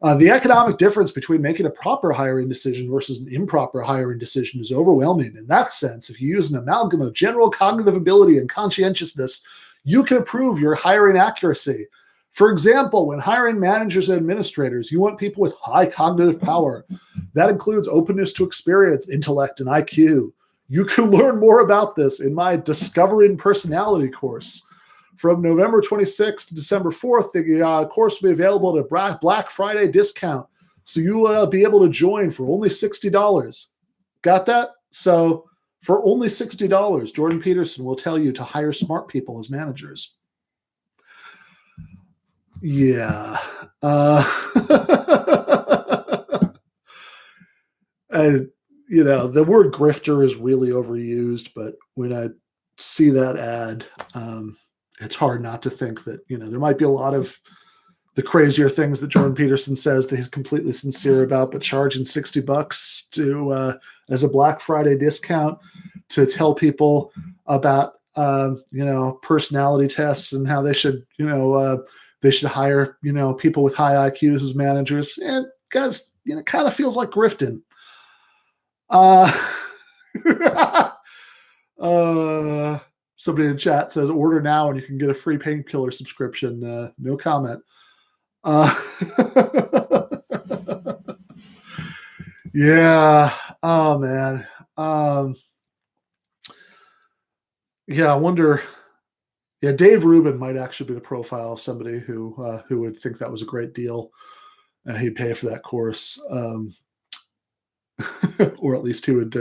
The economic difference between making a proper hiring decision versus an improper hiring decision is overwhelming. In that sense, if you use an amalgam of general cognitive ability and conscientiousness, you can improve your hiring accuracy. For example, when hiring managers and administrators, you want people with high cognitive power. That includes openness to experience, intellect, and IQ. You can learn more about this in my Discovering Personality course. From November 26th to December 4th, the course will be available at a Black Friday discount. So you will be able to join for only $60. Got that? So for only $60, Jordan Peterson will tell you to hire smart people as managers. Yeah. The word grifter is really overused, but when I see that ad, it's hard not to think that, there might be a lot of the crazier things that Jordan Peterson says that he's completely sincere about, but charging $60 to as a Black Friday discount to tell people about personality tests and how they should hire people with high IQs as managers. Guys, it kind of feels like grifting. Somebody in the chat says order now and you can get a free painkiller subscription. No comment. Yeah. Oh man. Yeah. I wonder. Yeah, Dave Rubin might actually be the profile of somebody who would think that was a great deal, and he'd pay for that course, or at least he would.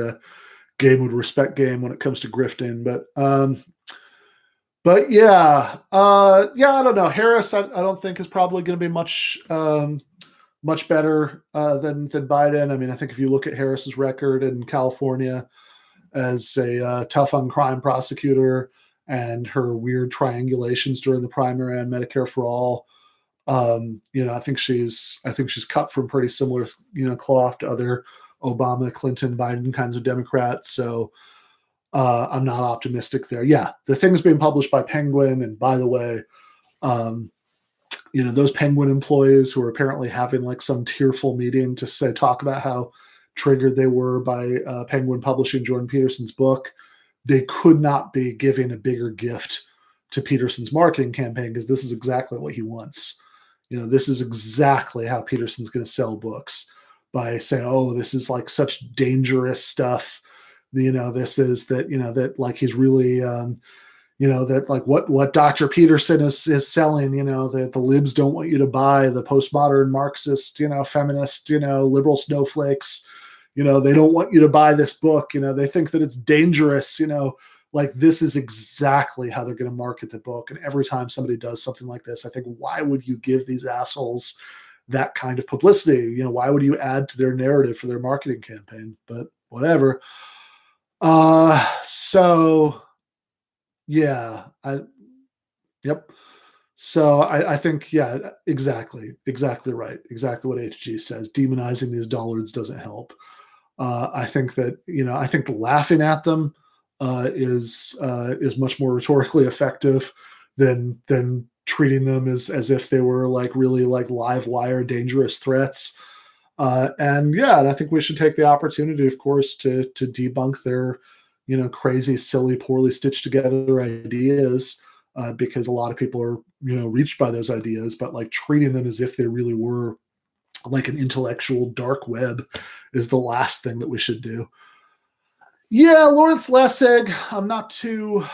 Game would respect game when it comes to grifting, but yeah, I don't know. Harris, I don't think is probably going to be much better than Biden. I mean, I think if you look at Harris's record in California as a tough on crime prosecutor and her weird triangulations during the primary on Medicare for all, I think she's cut from pretty similar cloth to Obama, Clinton, Biden kinds of Democrats. So I'm not optimistic there. Yeah, the thing's being published by Penguin, and by the way, those Penguin employees who are apparently having like some tearful meeting to talk about how triggered they were by Penguin publishing Jordan Peterson's book, they could not be giving a bigger gift to Peterson's marketing campaign, because this is exactly what he wants. This is exactly how Peterson's going to sell books, by saying, oh, this is like such dangerous stuff. This is that like he's really, that like what Dr. Peterson is selling, that the libs don't want you to buy, the postmodern Marxist, feminist, liberal snowflakes, they don't want you to buy this book. They think that it's dangerous, like this is exactly how they're going to market the book. And every time somebody does something like this, I think, why would you give these assholes that kind of publicity? Why would you add to their narrative for their marketing campaign? But whatever. So yeah, yep. So I think, yeah, exactly right. Exactly what HG says. Demonizing these dullards doesn't help. I think that, I think laughing at them is much more rhetorically effective than treating them as if they were like really like live wire dangerous threats. And I think we should take the opportunity, of course, to debunk their, crazy, silly, poorly stitched together ideas, because a lot of people are, reached by those ideas, but like treating them as if they really were like an intellectual dark web is the last thing that we should do. Yeah, Lawrence Lessig, I'm not too,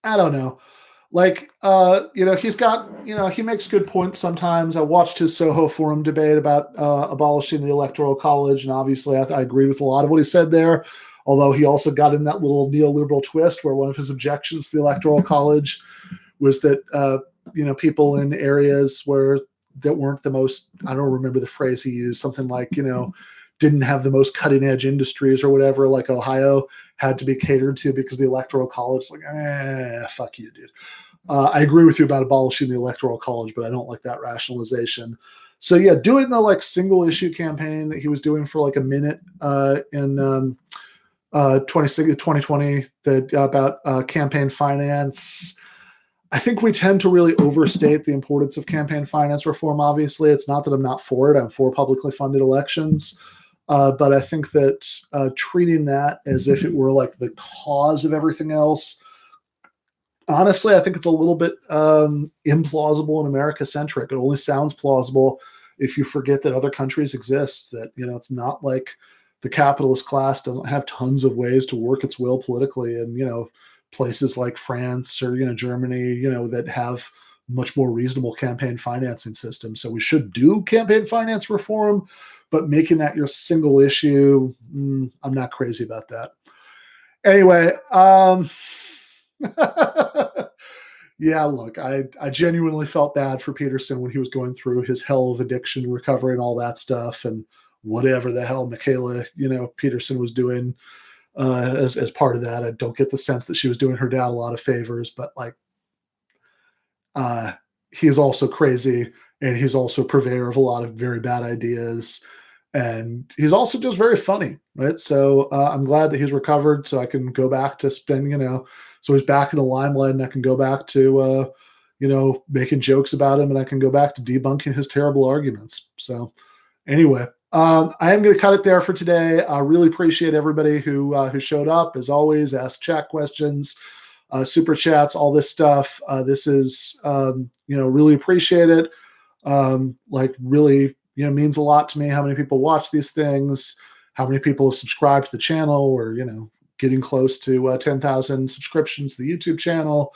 I don't know. Like, he's got, he makes good points sometimes. I watched his Soho Forum debate about abolishing the Electoral College, and obviously I agree with a lot of what he said there, although he also got in that little neoliberal twist where one of his objections to the Electoral College was that, people in areas that weren't the most, I don't remember the phrase he used, something like, didn't have the most cutting edge industries or whatever, like Ohio, had to be catered to because the Electoral College is like, fuck you, dude. I agree with you about abolishing the Electoral College, but I don't like that rationalization. So yeah, doing the like single issue campaign that he was doing for like a minute in 2020 that about campaign finance. I think we tend to really overstate the importance of campaign finance reform. Obviously, it's not that I'm not for it. I'm for publicly funded elections. But I think that treating that as if it were like the cause of everything else, honestly, I think it's a little bit implausible and America-centric. It only sounds plausible if you forget that other countries exist, that, it's not like the capitalist class doesn't have tons of ways to work its will politically. And, places like France or, Germany, that have much more reasonable campaign financing systems. So we should do campaign finance reform, but making that your single issue, I'm not crazy about that. Anyway, yeah, look, I genuinely felt bad for Peterson when he was going through his hell of addiction recovery and all that stuff, and whatever the hell Michaela, Peterson was doing as part of that. I don't get the sense that she was doing her dad a lot of favors, but like, he's also crazy, and he's also purveyor of a lot of very bad ideas, and he's also just very funny, right? So I'm glad that he's recovered, so I can go back to spend, so he's back in the limelight, and I can go back to, making jokes about him, and I can go back to debunking his terrible arguments. So anyway, I am going to cut it there for today. I really appreciate everybody who showed up, as always, asked chat questions, super chats, all this stuff. This is, really appreciate it. Like really, means a lot to me how many people watch these things, how many people have subscribed to the channel, or, getting close to 10,000 subscriptions to the YouTube channel.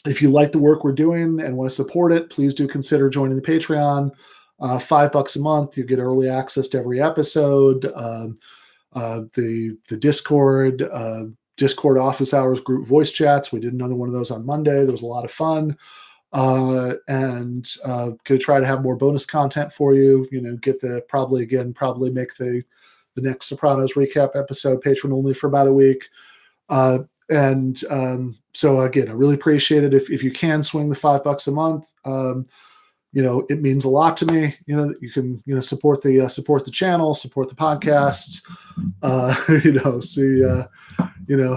If you like the work we're doing and want to support it, please do consider joining the Patreon. $5 a month, you get early access to every episode. The Discord office hours group voice chats. We did another one of those on Monday. There was a lot of fun. And going to try to have more bonus content for you. Get probably make the next Sopranos recap episode patron only for about a week. So again, I really appreciate it if you can swing the $5 a month. it means a lot to me, that you can, support the channel, support the podcast,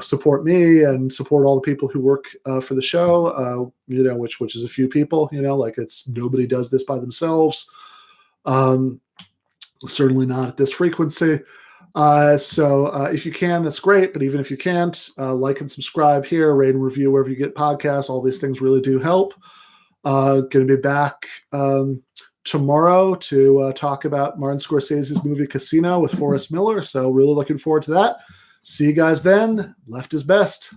support me and support all the people who work for the show, which is a few people, like it's nobody does this by themselves. Certainly not at this frequency. So if you can, that's great. But even if you can't, like and subscribe here, rate and review wherever you get podcasts. All these things really do help. Going to be back tomorrow to talk about Martin Scorsese's movie Casino with Forrest Miller. So really looking forward to that. See you guys then. Left is best.